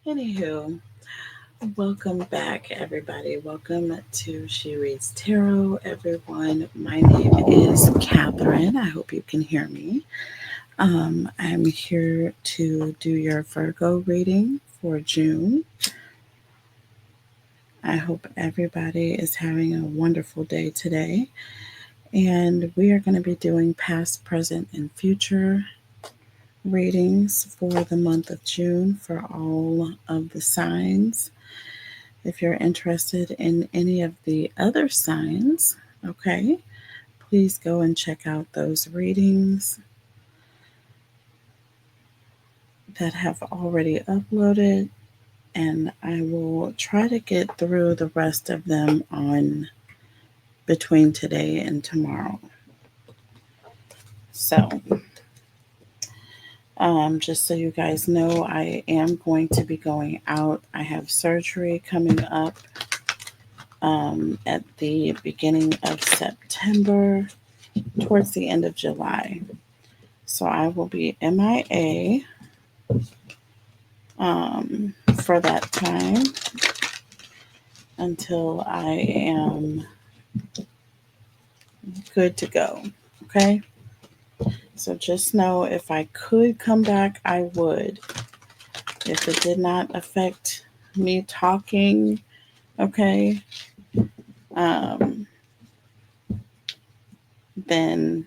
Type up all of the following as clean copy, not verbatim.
Anywho, welcome back, everybody. Welcome to She Reads Tarot, everyone. My name is Catherine. I hope you can hear me. I'm here to do your Virgo reading for June. I hope everybody is having a wonderful day today. And we are going to be doing past, present, and future readings for the month of June for all of the signs. If you're interested in any of the other signs, okay, please go and check out those readings that have already uploaded, and I will try to get through the rest of them on between today and tomorrow. So, just so you guys know, I am going to be going out. I have surgery coming up at the beginning of September, towards the end of July. So I will be MIA for that time until I am good to go. Okay. So just know if I could come back, I would. If it did not affect me talking, okay, um, then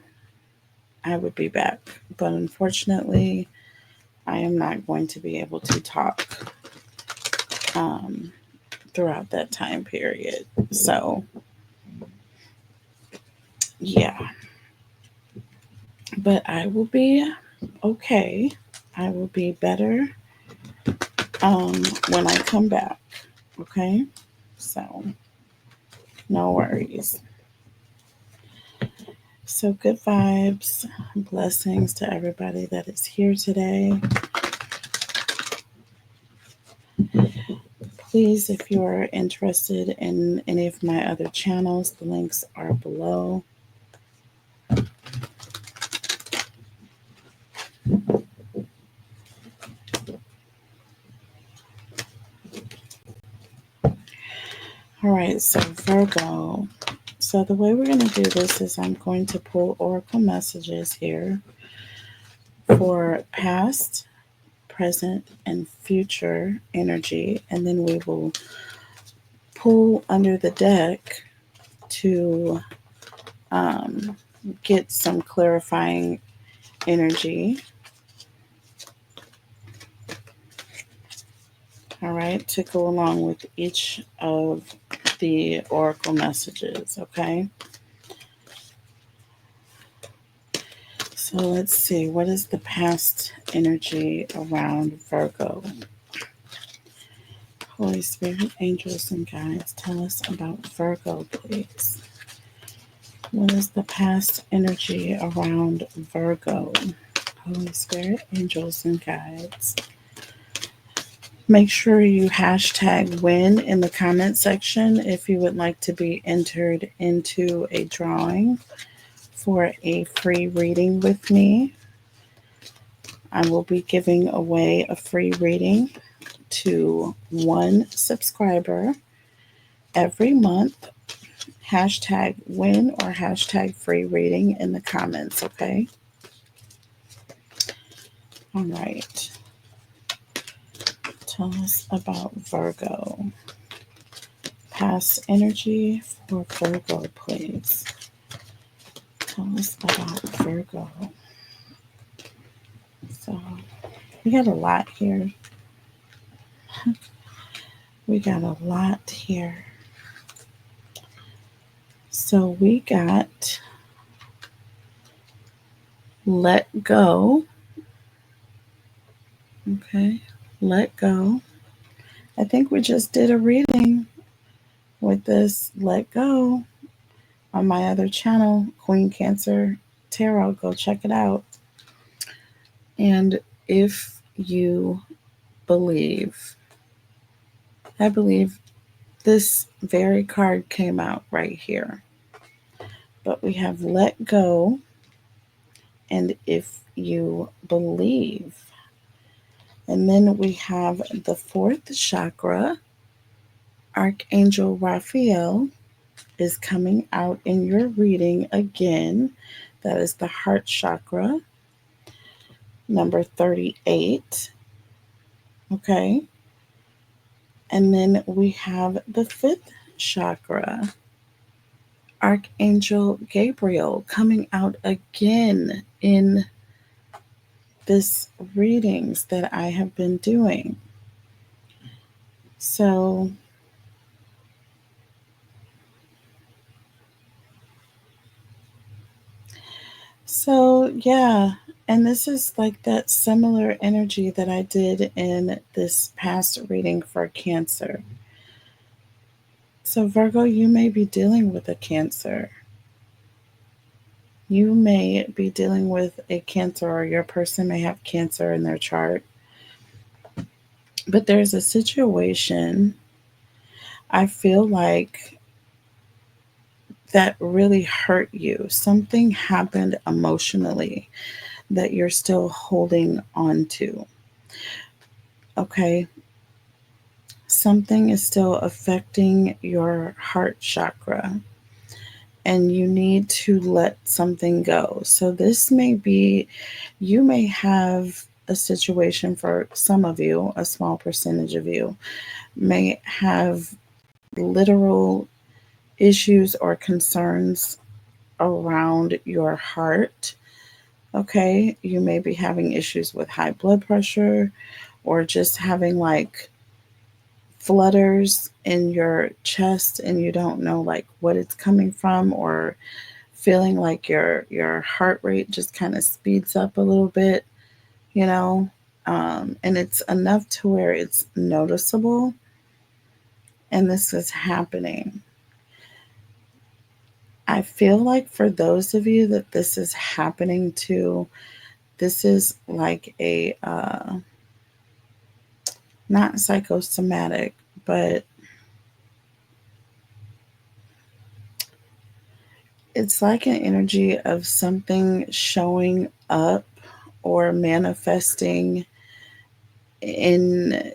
I would be back. But unfortunately, I am not going to be able to talk um, throughout that time period. So, yeah. But I will be okay. I will be better when I come back. Okay? So, no worries. So, good vibes, blessings to everybody that is here today. Please, if you are interested in any of my other channels, the links are below. All right, so Virgo. So, the way we're going to do this is I'm going to pull oracle messages here for past, present, and future energy, and then we will pull under the deck to um, get some clarifying energy. All right, to go along with each of the oracle messages. Okay, so let's see, what is the past energy around Virgo? Holy Spirit, angels, and guides, tell us about Virgo, please. What is the past energy around Virgo? Holy Spirit, angels, and guides. Make sure you hashtag win in the comment section if you would like to be entered into a drawing for a free reading with me. I will be giving away a free reading to one subscriber every month. Hashtag win or hashtag free reading in the comments, okay? All right. Tell us about Virgo. Past energy for Virgo, please. Tell us about Virgo. So, we got a lot here. We got a lot here. So, we got let go. Okay, let go. I think we just did a reading with this let go on my other channel, Queen Cancer Tarot. Go check it out. And if you believe, I believe this very card came out right here. But we have let go, and if you believe. And then we have the fourth chakra. Archangel Raphael is coming out in your reading again. That is the heart chakra, number 38. Okay. And then we have the fifth chakra, Archangel Gabriel, coming out again in this readings that I have been doing. So yeah, and this is like that similar energy that I did in this past reading for Cancer. So Virgo, you may be dealing with a Cancer. You may be dealing with a Cancer, or your person may have Cancer in their chart. But there's a situation I feel like that really hurt you. Something happened emotionally that you're still holding on to. Okay. Something is still affecting your heart chakra, and you need to let something go. So, this may be, you may have a situation for some of you, a small percentage of you may have literal issues or concerns around your heart. Okay, you may be having issues with high blood pressure, or just having like flutters in your chest and you don't know like what it's coming from, or feeling like your heart rate just kind of speeds up a little bit, you know. And it's enough to where it's noticeable, and this is happening. I feel like for those of you that this is happening to, this is like a not psychosomatic, but it's like an energy of something showing up or manifesting in,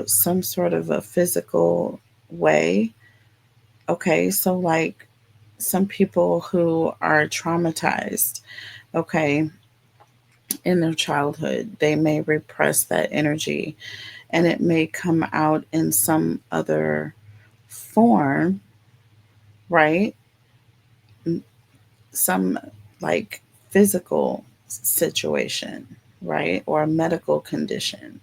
some sort of a physical way. Okay, so like some people who are traumatized, okay, in their childhood, they may repress that energy, and it may come out in some other form, right? Some like physical situation, right? Or a medical condition.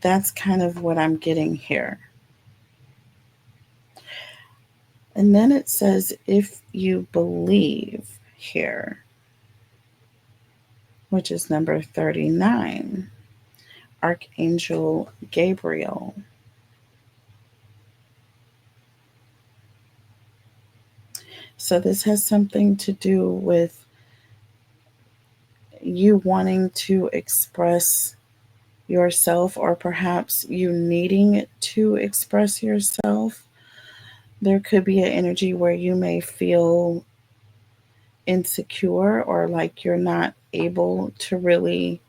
That's kind of what I'm getting here. And then it says, if you believe here, which is number 39, Archangel Gabriel. So this has something to do with you wanting to express yourself, or perhaps you needing to express yourself. There could be an energy where you may feel insecure, or like you're not able to really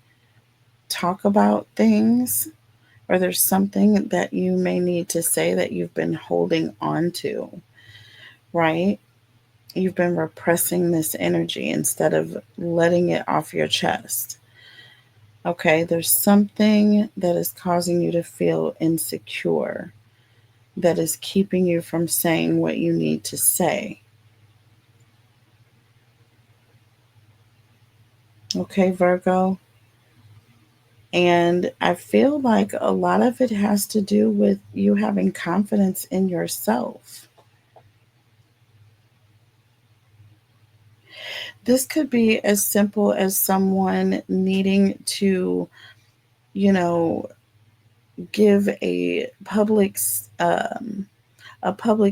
talk about things, or there's something that you may need to say that you've been holding on to, right? You've been repressing this energy instead of letting it off your chest. Okay, there's something that is causing you to feel insecure, that is keeping you from saying what you need to say. Okay, Virgo. And I feel like a lot of it has to do with you having confidence in yourself. This could be as simple as someone needing to, you know, give a public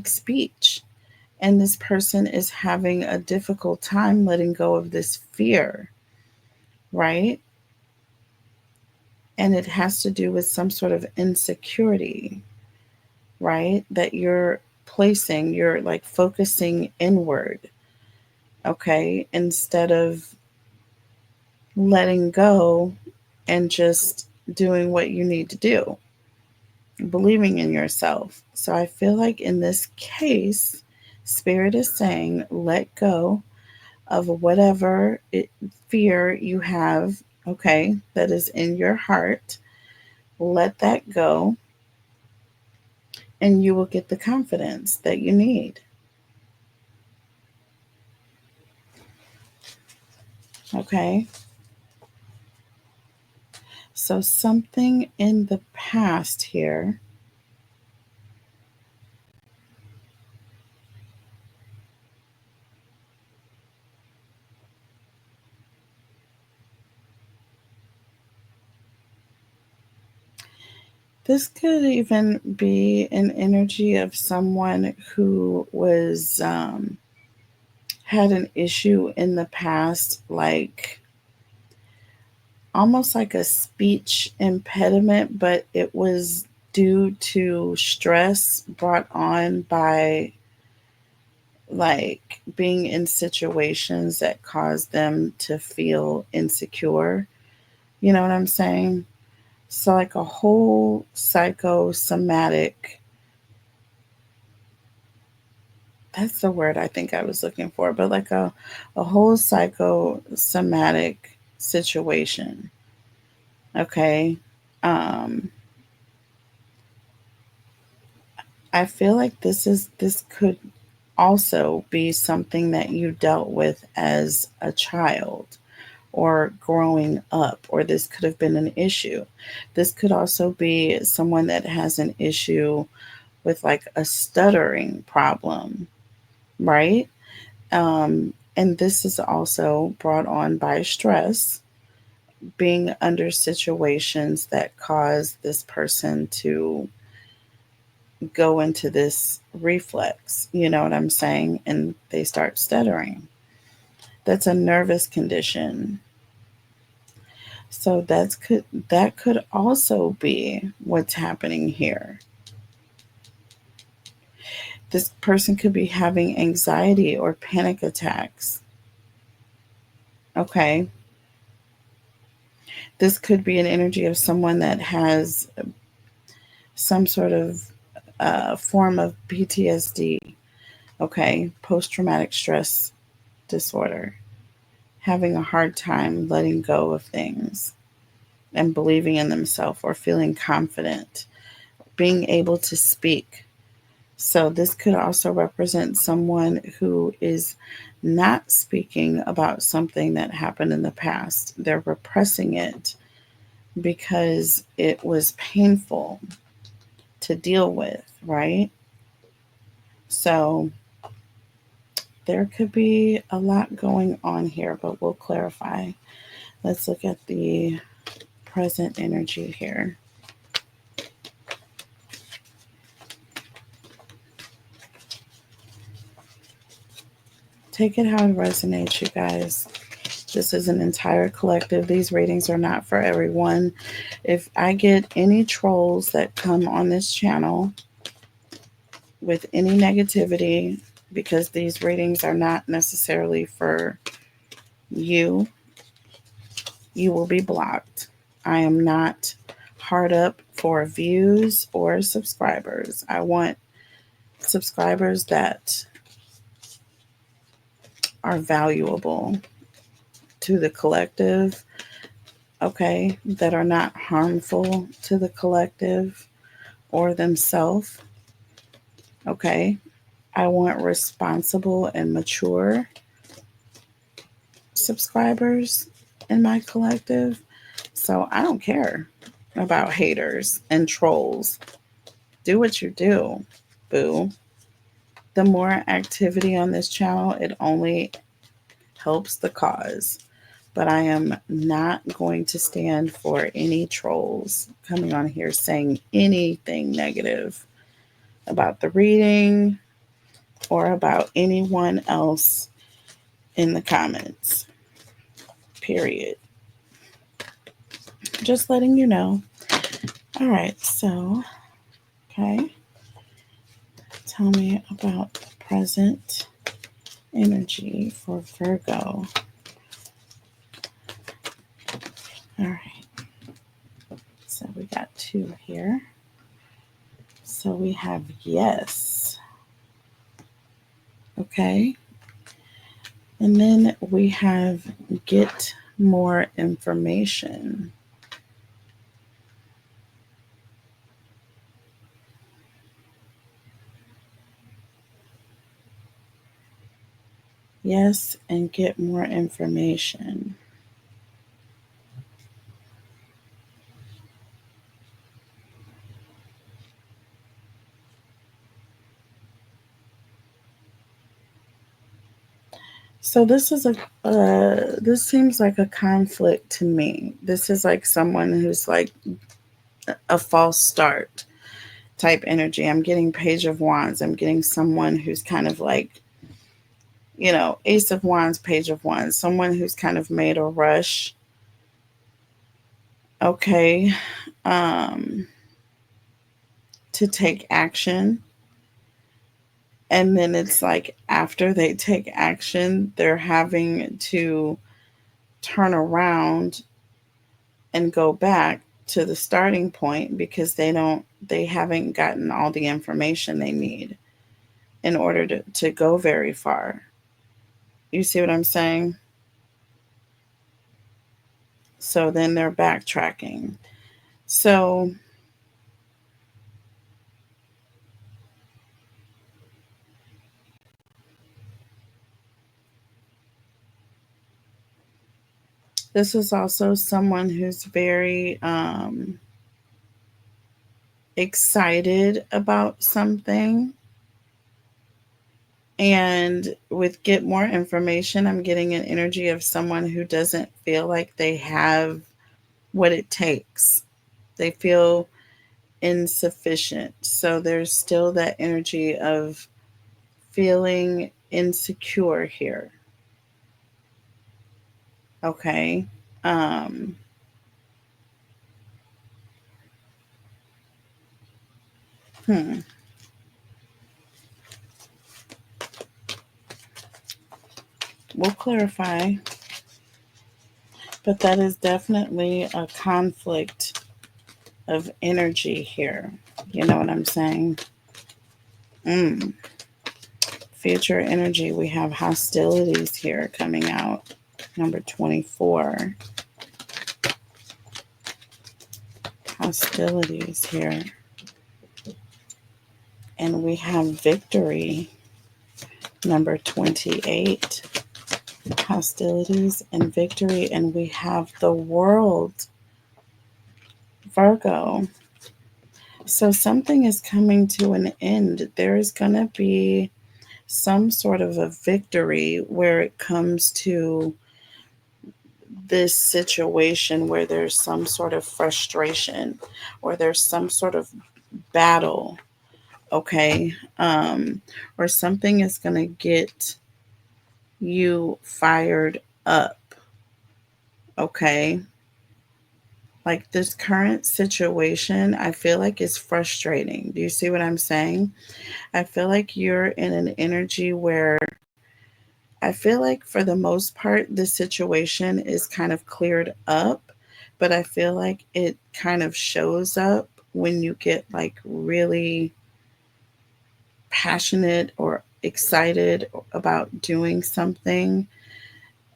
speech, and this person is having a difficult time letting go of this fear, right? And it has to do with some sort of insecurity, right? That you're like focusing inward, okay, instead of letting go and just doing what you need to do, believing in yourself. So I feel like in this case, Spirit is saying let go of whatever fear you have, okay, that is in your heart. Let that go, and you will get the confidence that you need. Okay. So, something in the past here, this could even be an energy of someone who was, had an issue in the past, like almost like a speech impediment, but it was due to stress brought on by like being in situations that cause them to feel insecure. You know what I'm saying? So, like a whole psychosomatic, that's the word I think I was looking for, but like a whole psychosomatic situation. Okay. Um, I feel like this could also be something that you dealt with as a child or growing up, or this could have been an issue. This could also be someone that has an issue with like a stuttering problem, right? And this is also brought on by stress, being under situations that cause this person to go into this reflex, you know what I'm saying? And they start stuttering. That's a nervous condition. So that could also be what's happening here. This person could be having anxiety or panic attacks. Okay. This could be an energy of someone that has some sort of form of PTSD. Okay. Post traumatic stress disorder. Having a hard time letting go of things and believing in themselves or feeling confident, being able to speak. So, this could also represent someone who is not speaking about something that happened in the past. They're repressing it because it was painful to deal with, right? So, there could be a lot going on here, but we'll clarify. Let's look at the present energy here. Take it how it resonates, you guys. This is an entire collective. These readings are not for everyone. If I get any trolls that come on this channel with any negativity, because these readings are not necessarily for you, you will be blocked. I am not hard up for views or subscribers. I want subscribers that are valuable to the collective, okay, that are not harmful to the collective or themselves, okay. I want responsible and mature subscribers in my collective. So I don't care about haters and trolls. Do what you do, boo. The more activity on this channel, it only helps the cause. But I am not going to stand for any trolls coming on here saying anything negative about the reading or about anyone else in the comments. Period. Just letting you know. All right, so, okay. Tell me about present energy for Virgo. All right. So we got 2 here. So we have yes. Okay. And then we have get more information. Yes, and get more information. So this seems like a conflict to me. This is like someone who's like a false start type energy. I'm getting Page of Wands. I'm getting someone who's kind of like, Ace of Wands, Page of Wands, someone who's kind of made a rush. Okay. Um, to take action. And then it's like after they take action, they're having to turn around and go back to the starting point because they haven't gotten all the information they need in order to go very far. You see what I'm saying? So then they're backtracking. So this is also someone who's very excited about something. And with get more information, I'm getting an energy of someone who doesn't feel like they have what it takes. They feel insufficient. So there's still that energy of feeling insecure here. Okay. Um, hmm. We'll clarify. But that is definitely a conflict of energy here. You know what I'm saying? Mm. Future energy, we have hostilities here coming out. Number 24. Hostilities here. And we have victory. Number 28. Hostilities and victory. And we have the world. Virgo. So something is coming to an end. There is going to be some sort of a victory where it comes to this situation where there's some sort of frustration or there's some sort of battle, okay? Or something is going to get you fired up, okay? Like this current situation, I feel like is frustrating. Do you see what I'm saying? I feel like you're in an energy where I feel like for the most part, the situation is kind of cleared up, but I feel like it kind of shows up when you get like really passionate or excited about doing something.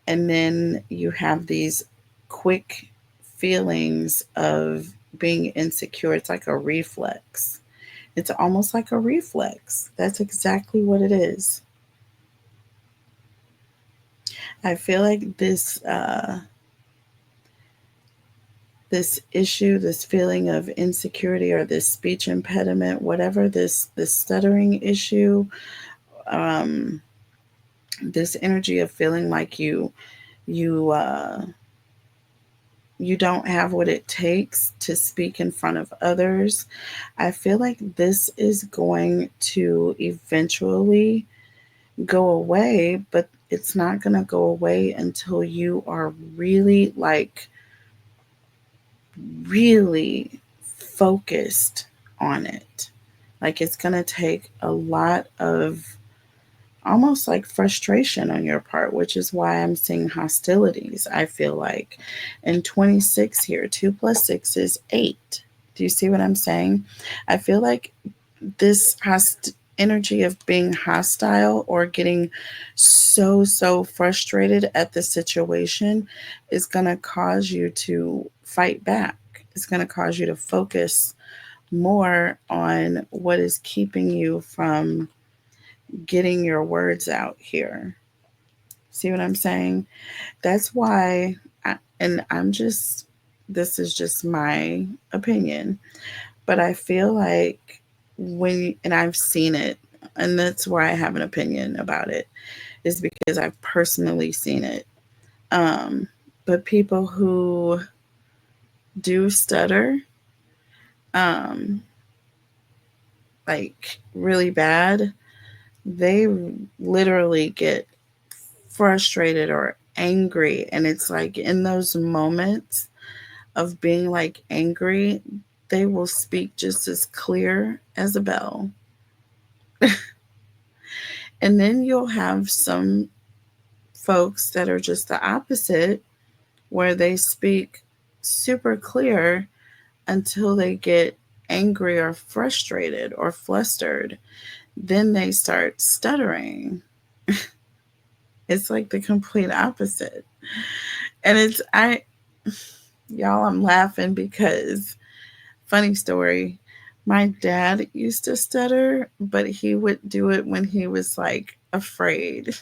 And then you have these quick feelings of being insecure. It's like a reflex. It's almost like a reflex. That's exactly what it is. I feel like this issue, this feeling of insecurity or this speech impediment, whatever this stuttering issue, um, this energy of feeling like you you don't have what it takes to speak in front of others. I feel like this is going to eventually go away, but it's not going to go away until you are really really focused on it. Like it's going to take a lot of almost like frustration on your part, which is why I'm seeing hostilities. I feel like in 26 here, 2 plus 6 is 8. Do you see what I'm saying? I feel like this energy of being hostile or getting so frustrated at the situation is going to cause you to fight back. It's going to cause you to focus more on what is keeping you from getting your words out here. See what I'm saying? That's why, and I'm just, this is just my opinion, but I feel like and I've seen it, and that's why I have an opinion about it, is because I've personally seen it. Um, but people who do stutter, um, like really bad, they literally get frustrated or angry. And it's like in those moments of being like angry, they will speak just as clear as a bell. And then you'll have some folks that are just the opposite, where they speak super clear until they get angry or frustrated or flustered. Then they start stuttering. It's like the complete opposite. And y'all, I'm laughing because, funny story, my dad used to stutter, but he would do it when he was like afraid.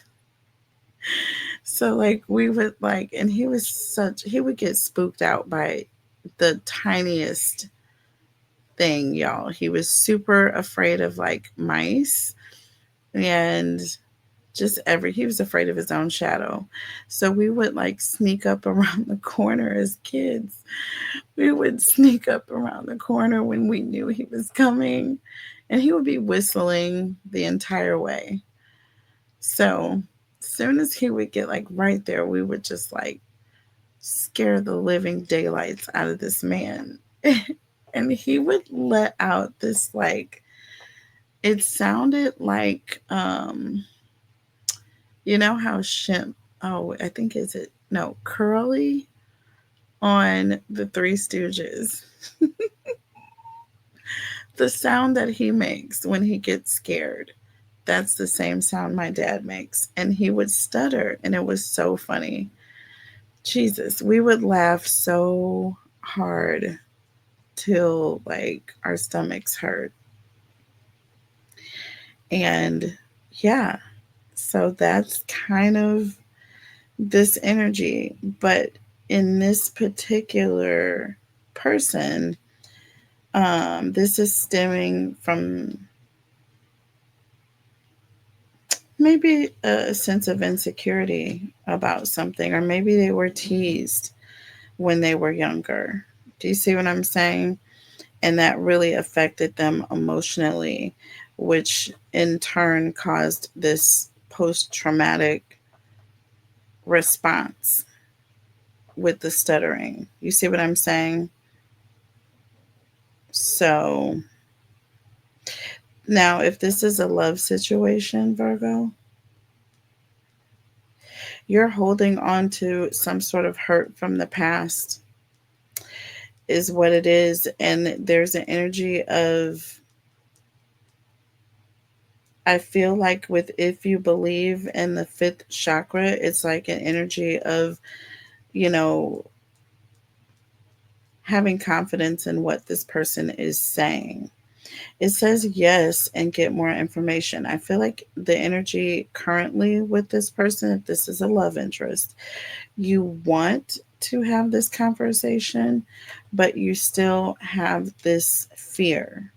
So like we would like, and he would get spooked out by the tiniest thing, y'all. He was super afraid of like mice and he was afraid of his own shadow. So we would like sneak up around the corner as kids. We would sneak up around the corner when we knew he was coming, and he would be whistling the entire way. So as soon as he would get like right there, we would just like scare the living daylights out of this man. And he would let out this like, it sounded like you know how I think is it no Curly on the Three Stooges. The sound that he makes when he gets scared, that's the same sound my dad makes. And he would stutter, and it was so funny. Jesus, we would laugh so hard till like our stomachs hurt. And yeah, so that's kind of this energy. But in this particular person, this is stemming from maybe a sense of insecurity about something, or maybe they were teased when they were younger. Do you see what I'm saying? And that really affected them emotionally, which in turn caused this post traumatic response with the stuttering. You see what I'm saying? So now, if this is a love situation, Virgo, you're holding on to some sort of hurt from the past, is what it is. And there's an energy of, I feel like with, if you believe in the fifth chakra, it's like an energy of, you know, having confidence in what this person is saying. It says yes and get more information. I feel like the energy currently with this person, if this is a love interest, you want to have this conversation, but you still have this fear.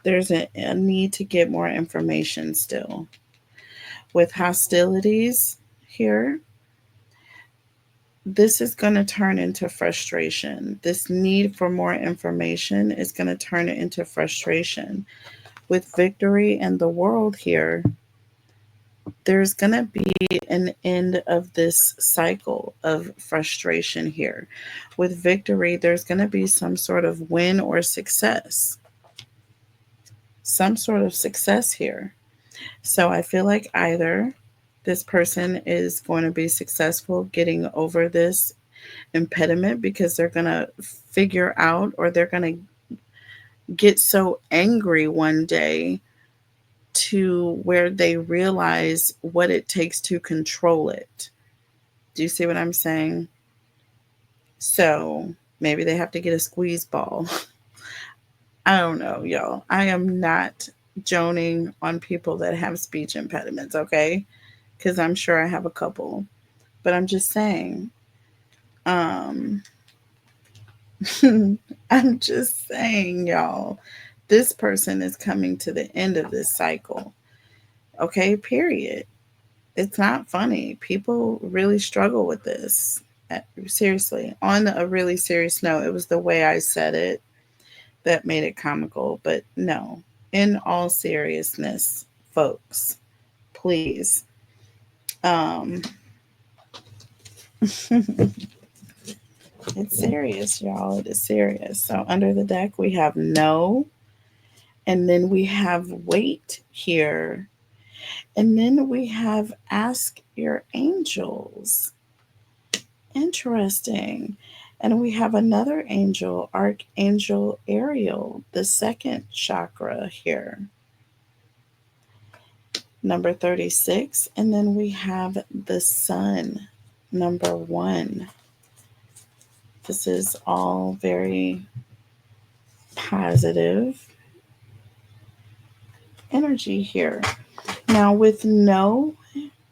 There's a need to get more information still. With hostilities here, this is going to turn into frustration. This need for more information is going to turn it into frustration. With victory and the world here, there's going to be an end of this cycle of frustration here. With victory, there's going to be some sort of win or success. Some sort of success here. So I feel like either this person is going to be successful getting over this impediment because they're going to figure out, or they're going to get so angry one day to where they realize what it takes to control it. Do you see what I'm saying? So maybe they have to get a squeeze ball. I don't know, y'all. I am not joning on people that have speech impediments, okay? Because I'm sure I have a couple. But I'm just saying, um, I'm just saying, y'all, this person is coming to the end of this cycle. Okay, period. It's not funny. People really struggle with this. Seriously, on a really serious note, it was the way I said it that made it comical. But no, in all seriousness, folks, please. Um, it's serious, y'all. It is serious. So under the deck, we have no, and then we have wait here, and then we have ask your angels. Interesting. And we have another angel, Archangel Ariel, the second chakra here, number 36. And then we have the sun, number 1. This is all very positive energy here. Now, with no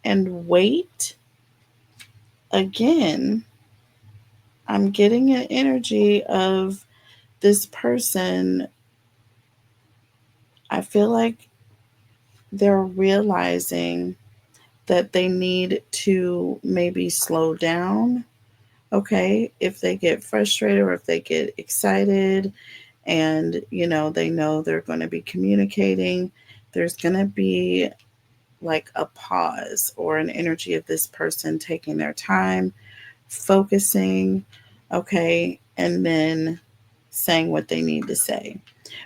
and wait, again, I'm getting an energy of this person. I feel like they're realizing that they need to maybe slow down. Okay, if they get frustrated or if they get excited and they know they're going to be communicating, there's going to be like a pause or an energy of this person taking their time, focusing, okay, and then saying what they need to say.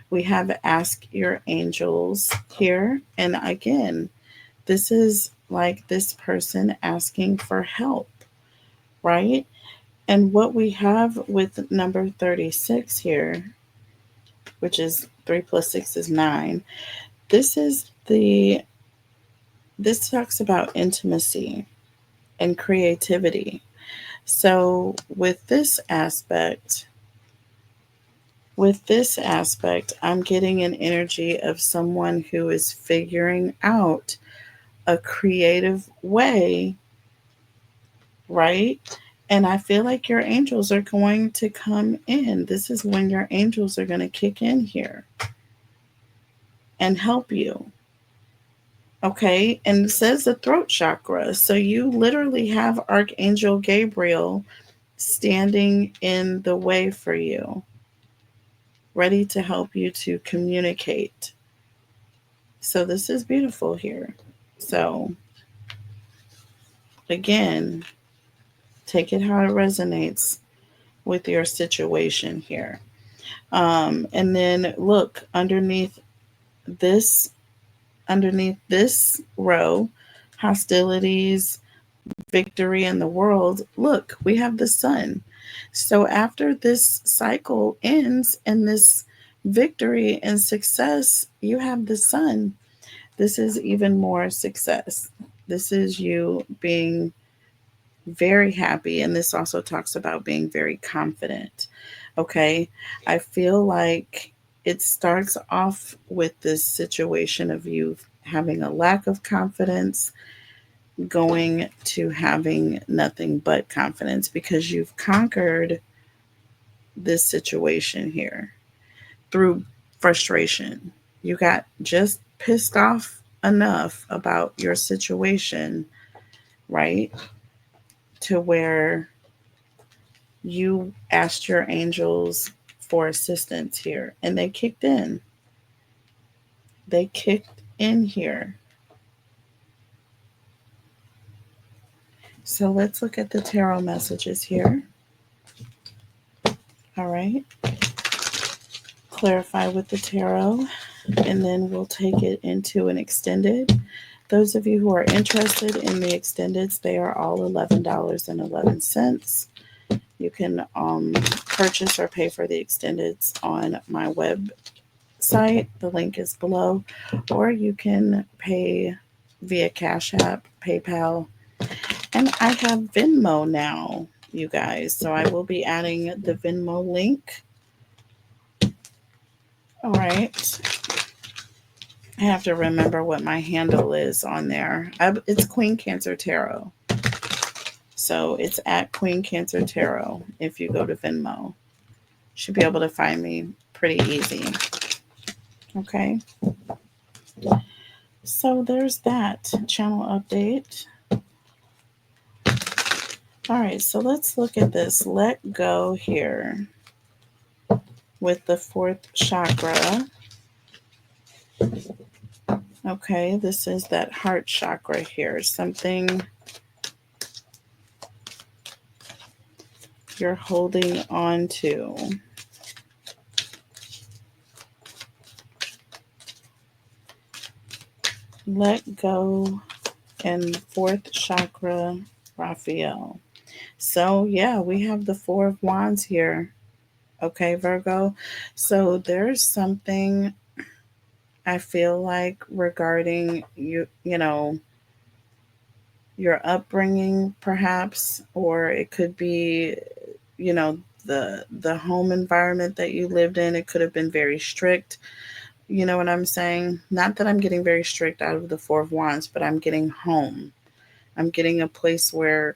We have ask your angels here, and again, this is like this person asking for help, right? And what we have with number 36 here, which is 3 plus 6 is 9, this is this talks about intimacy and creativity. So with this aspect, I'm getting an energy of someone who is figuring out a creative way, right? And I feel like your angels are going to come in. This is when your angels are going to kick in here and help you. Okay. And it says the throat chakra. So you literally have Archangel Gabriel standing in the way for you, ready to help you to communicate. So this is beautiful here. So again, take it how it resonates with your situation here. And then look this underneath this row, hostilities, victory in the world. Look, we have the sun. So after this cycle ends and this victory and success, you have the sun. This is even more success. This is you being very happy. And this also talks about being very confident. Okay. I feel like it starts off with this situation of you having a lack of confidence, going to having nothing but confidence because you've conquered this situation here through frustration. You got just pissed off enough about your situation, right? To where you asked your angels for assistance here and they kicked in. They kicked in here. So let's look at the tarot messages here. All right. Clarify with the tarot. and then we'll take it into an extended. Those of you who are interested in the extendeds, they are all $11.11. You can purchase or pay for the extendeds on my website. The link is below, or you can pay via Cash App, PayPal, and I have Venmo now, you guys. So I will be adding the Venmo link. All right. I have to remember what my handle is on there. It's Queen Cancer Tarot. So it's at Queen Cancer Tarot. If you go to Venmo, should be able to find me pretty easy. Okay. So there's that channel update. All right. So let's look at this. Let go here with the fourth chakra. Okay. This is that heart chakra here. Something you're holding on to. Let go and fourth chakra, Raphael. So, yeah, we have the Four of Wands here. Okay, Virgo. So, there's something I feel like regarding your upbringing, perhaps, or it could be, you know, the home environment that you lived in. It could have been very strict. You know what I'm saying? Not that I'm getting very strict out of the Four of Wands, but I'm getting home. I'm getting a place where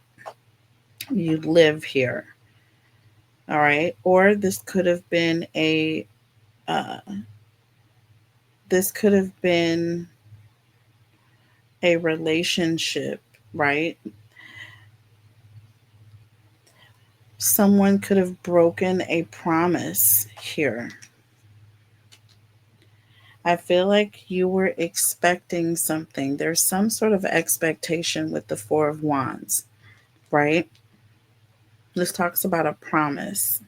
you live here. All right. Or uh, this could have been a relationship, right? Someone could have broken a promise here. I feel like you were expecting something. There's some sort of expectation with the Four of Wands, right? This talks about a promise.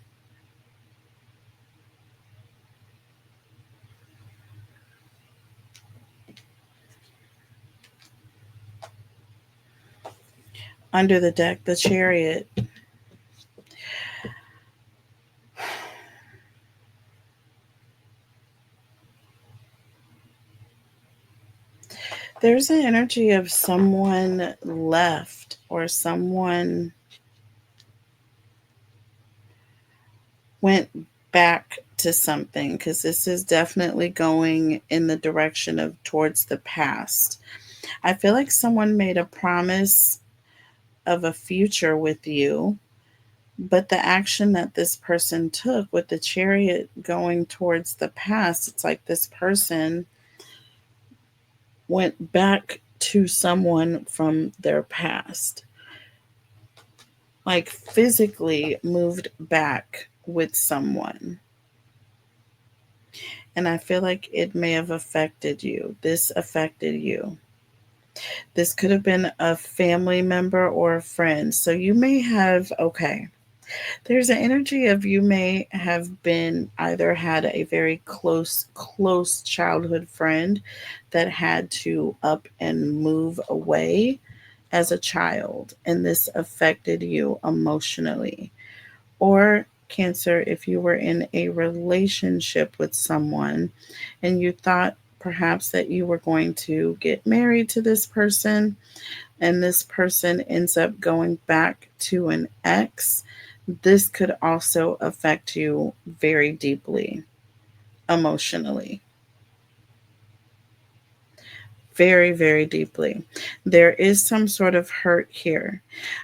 Under the deck, the Chariot. There's an energy of someone left or someone went back to something, because this is definitely going in the direction of towards the past. I feel like someone made a promise of a future with you, but the action that this person took with the Chariot going towards the past, it's like this person went back to someone from their past, like physically moved back with someone. And I feel like it may have affected you. This affected you. This could have been a family member or a friend. So you may have, okay, there's an energy of you may have been either had a very close childhood friend that had to up and move away as a child, and this affected you emotionally. Or Cancer, if you were in a relationship with someone and you thought perhaps that you were going to get married to this person, and this person ends up going back to an ex, this could also affect you very deeply emotionally. Very, very deeply. There is some sort of hurt here.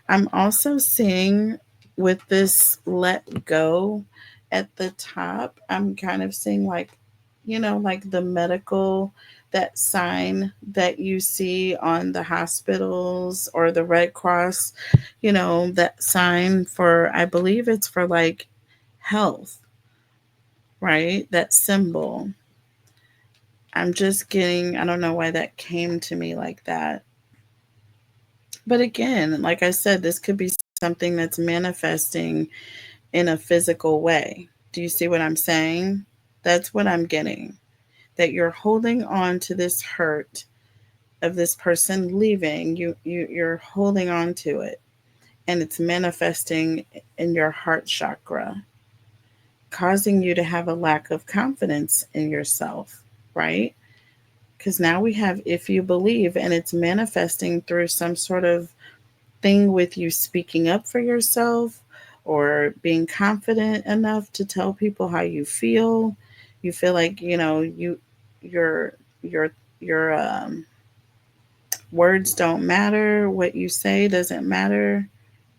I'm also seeing with this let go at the top, I'm kind of seeing like, like the medical, that sign that you see on the hospitals or the Red Cross, that sign for, I believe it's for like health, right? That symbol. I'm just getting, I don't know why that came to me like that. But again, like I said, this could be something that's manifesting in a physical way. Do you see what I'm saying? That's what I'm getting. that you're holding on to this hurt of this person leaving. You're holding on to it, and it's manifesting in your heart chakra, causing you to have a lack of confidence in yourself, right? Because now we have if you believe, and it's manifesting through some sort of thing with you speaking up for yourself or being confident enough to tell people how you feel. You feel like, your your your words don't matter, what you say doesn't matter.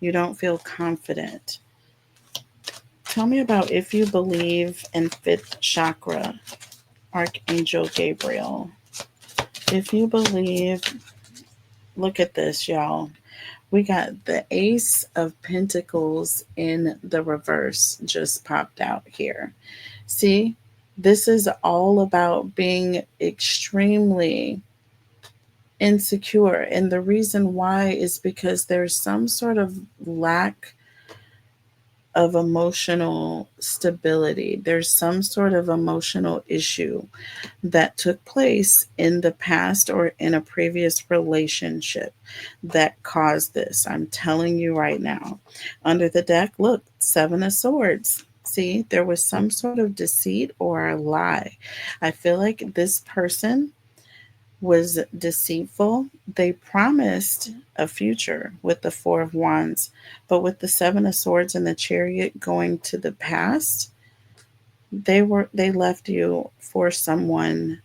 You don't feel confident. Tell me about if you believe in fifth chakra, Archangel Gabriel. If you believe, look at this, y'all. We got the Ace of Pentacles in the reverse just popped out here. See, this is all about being extremely insecure. And the reason why is because there's some sort of lack of emotional stability. There's some sort of emotional issue that took place in the past or in a previous relationship that caused this. I'm telling you right now. Under the deck, look, Seven of Swords. See, there was some sort of deceit or a lie. I feel like this person was deceitful. They promised a future with the Four of Wands, but with the Seven of Swords and the Chariot going to the past, they left you for someone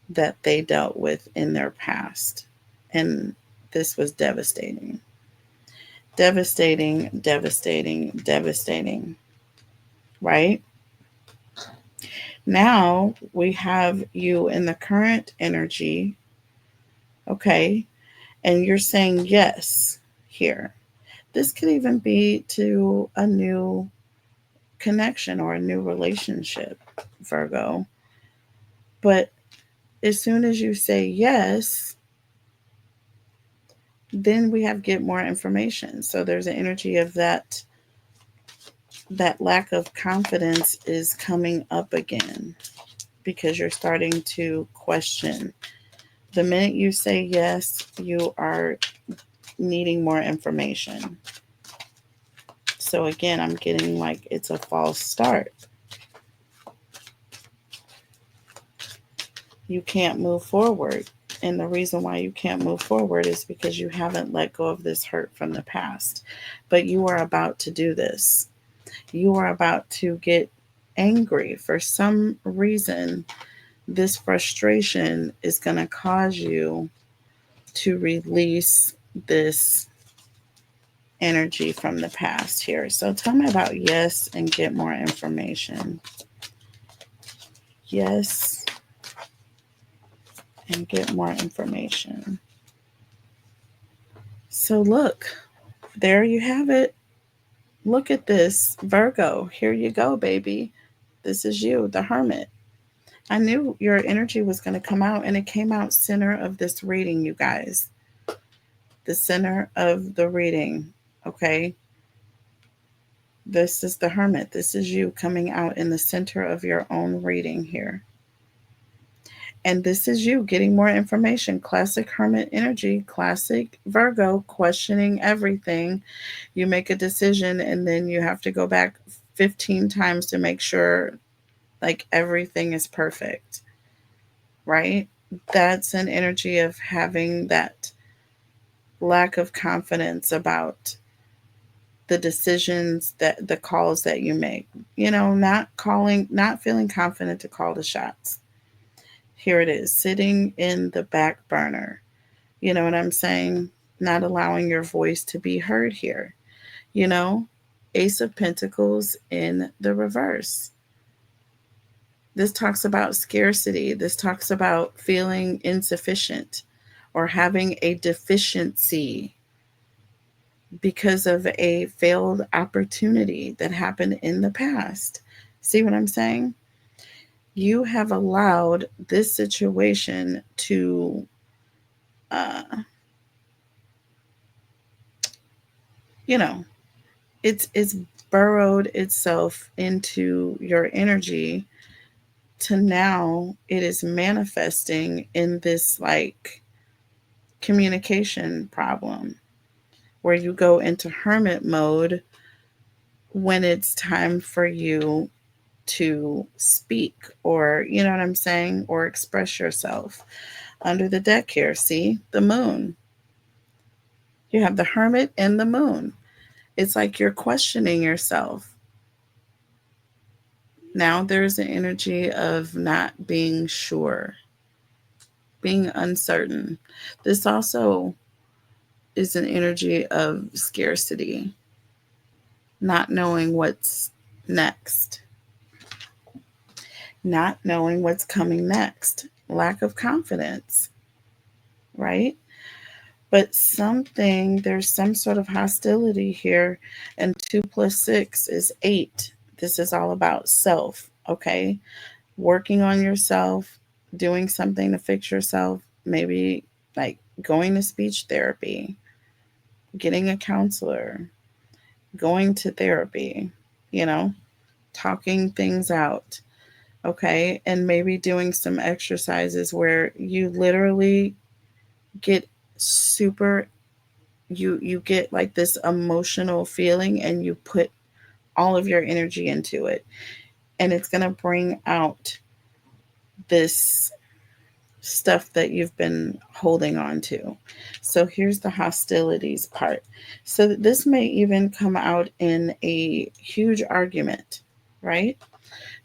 that they dealt with in their past. And this was devastating. Devastating, devastating, devastating, right? Now we have you in the current energy, okay? And you're saying yes here. This could even be to a new connection or a new relationship, Virgo. But as soon as you say yes, then we have get more information. So there's an energy of that lack of confidence is coming up again because you're starting to question. The minute you say yes, you are needing more information. So again, I'm getting like it's a false start. You can't move forward. And the reason why you can't move forward is because you haven't let go of this hurt from the past. But you are about to do this. You are about to get angry for some reason. This frustration is going to cause you to release this energy from the past here. So tell me about yes and get more information. Yes and get more information. So look, there you have it. Look at this, Virgo. Here you go, baby. This is you, the Hermit. I knew your energy was going to come out, and it came out center of this reading, you guys. The center of the reading, okay? This is the Hermit. This is you coming out in the center of your own reading here. And this is you getting more information. Classic Hermit energy, classic Virgo, questioning everything. You make a decision and then you have to go back 15 times to make sure like everything is perfect, right? That's an energy of having that lack of confidence about the decisions, that the calls that you make. Not feeling confident to call the shots. Here it is, sitting in the back burner. You know what I'm saying? Not allowing your voice to be heard here. You know, Ace of Pentacles in the reverse. This talks about scarcity. This talks about feeling insufficient or having a deficiency because of a failed opportunity that happened in the past. See what I'm saying? You have allowed this situation to you know, it's burrowed itself into your energy to now it is manifesting in this like communication problem where you go into hermit mode when it's time for you to speak, or you know what I'm saying, or express yourself. Under the deck here, see the moon. You have the hermit and the moon. It's like you're questioning yourself. Now there's an energy of not being sure, being uncertain. This also is an energy of scarcity, not knowing what's next, not knowing what's coming next, lack of confidence, right? But there's some sort of hostility here, and 2 plus 6 is 8. This is all about self, okay? Working on yourself, doing something to fix yourself, maybe like going to speech therapy, getting a counselor, going to therapy, you know, talking things out, okay? And maybe doing some exercises where you literally get super you get like this emotional feeling and you put all of your energy into it, and it's going to bring out this stuff that you've been holding on to. So here's the hostilities part. So this may even come out in a huge argument, right?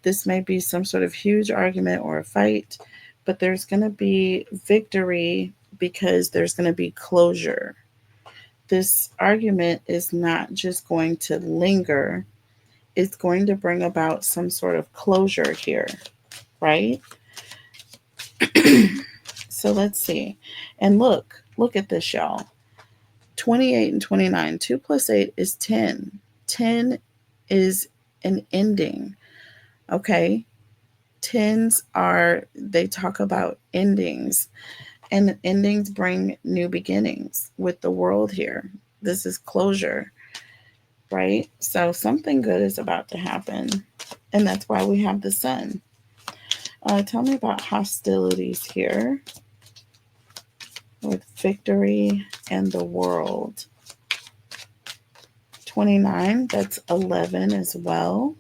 This may be some sort of huge argument or a fight, but there's going to be victory because there's going to be closure. This argument is not just going to linger, it's going to bring about some sort of closure here, right? So let's see. And look at this, y'all. 28 and 29. 2 plus 8 is 10. 10 is an ending, okay? They talk about endings, and endings bring new beginnings with the world here. This is closure, right? So something good is about to happen, and that's why we have the sun. Tell me about hostilities here with victory and the world. 29, that's 11 as well.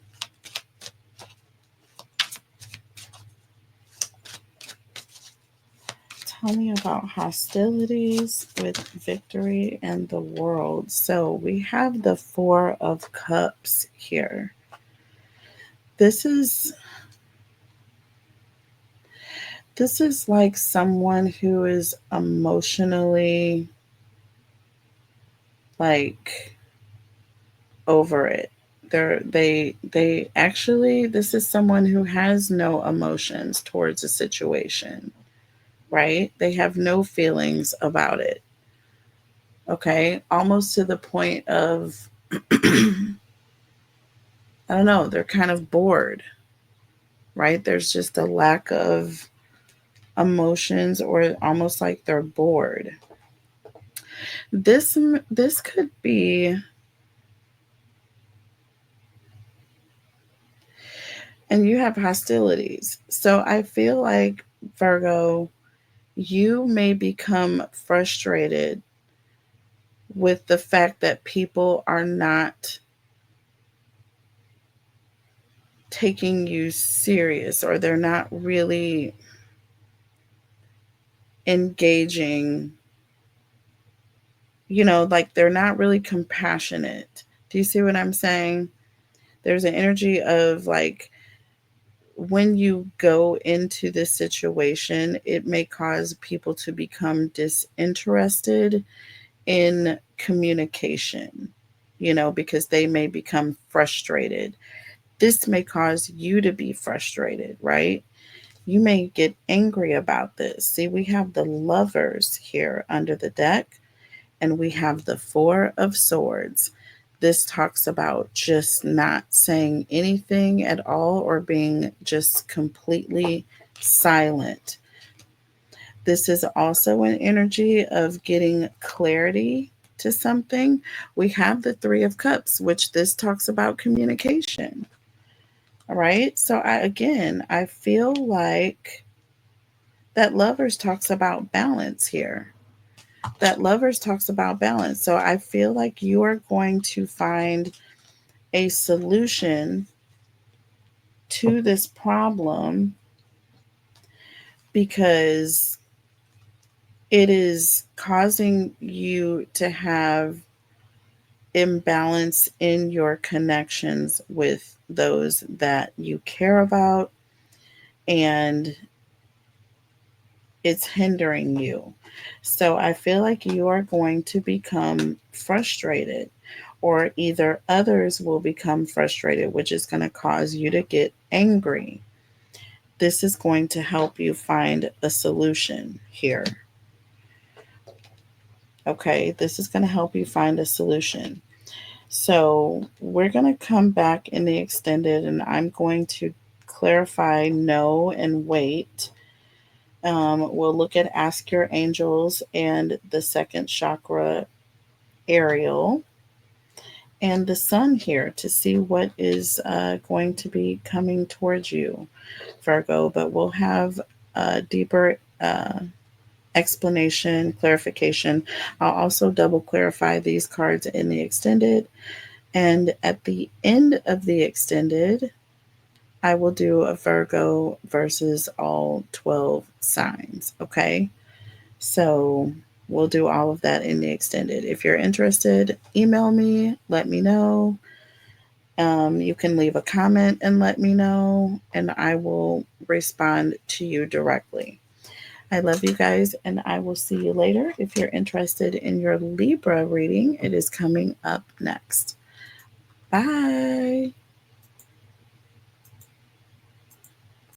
Tell me about hostilities with victory and the world. So we have the 4 of Cups here. This is like someone who is emotionally like over it. They actually, this is someone who has no emotions towards a situation, right? They have no feelings about it. Okay? Almost to the point of I don't know, they're kind of bored, right? There's just a lack of emotions, or almost like they're bored. This could be, and you have hostilities. So I feel like, Virgo, you may become frustrated with the fact that people are not taking you serious, or they're not really engaging, like they're not really compassionate. Do you see what I'm saying? There's an energy of like, when you go into this situation, it may cause people to become disinterested in communication, because they may become frustrated. This may cause you to be frustrated, right? You may get angry about this. See, we have the Lovers here under the deck, and we have the 4 of Swords. This talks about just not saying anything at all, or being just completely silent. This is also an energy of getting clarity to something. We have the 3 of Cups, which this talks about communication. All right. So I feel like that Lovers talks about balance here. That Lovers talks about balance. So I feel like you are going to find a solution to this problem because it is causing you to have imbalance in your connections with those that you care about, and it's hindering you. So I feel like you are going to become frustrated, or either others will become frustrated, which is going to cause you to get angry. This is going to help you find a solution here. Okay, this is going to help you find a solution. So we're going to come back in the extended, and I'm going to clarify no and wait. We'll look at Ask Your Angels and the second chakra, Ariel, and the sun here to see what is going to be coming towards you, Virgo. But we'll have a deeper explanation, clarification. I'll also double clarify these cards in the extended. And at the end of the extended, I will do a Virgo versus all 12 signs. Okay. So we'll do all of that in the extended. If you're interested, email me, let me know. You can leave a comment and let me know, and I will respond to you directly. I love you guys, and I will see you later. If you're interested in your Libra reading, it is coming up next. Bye.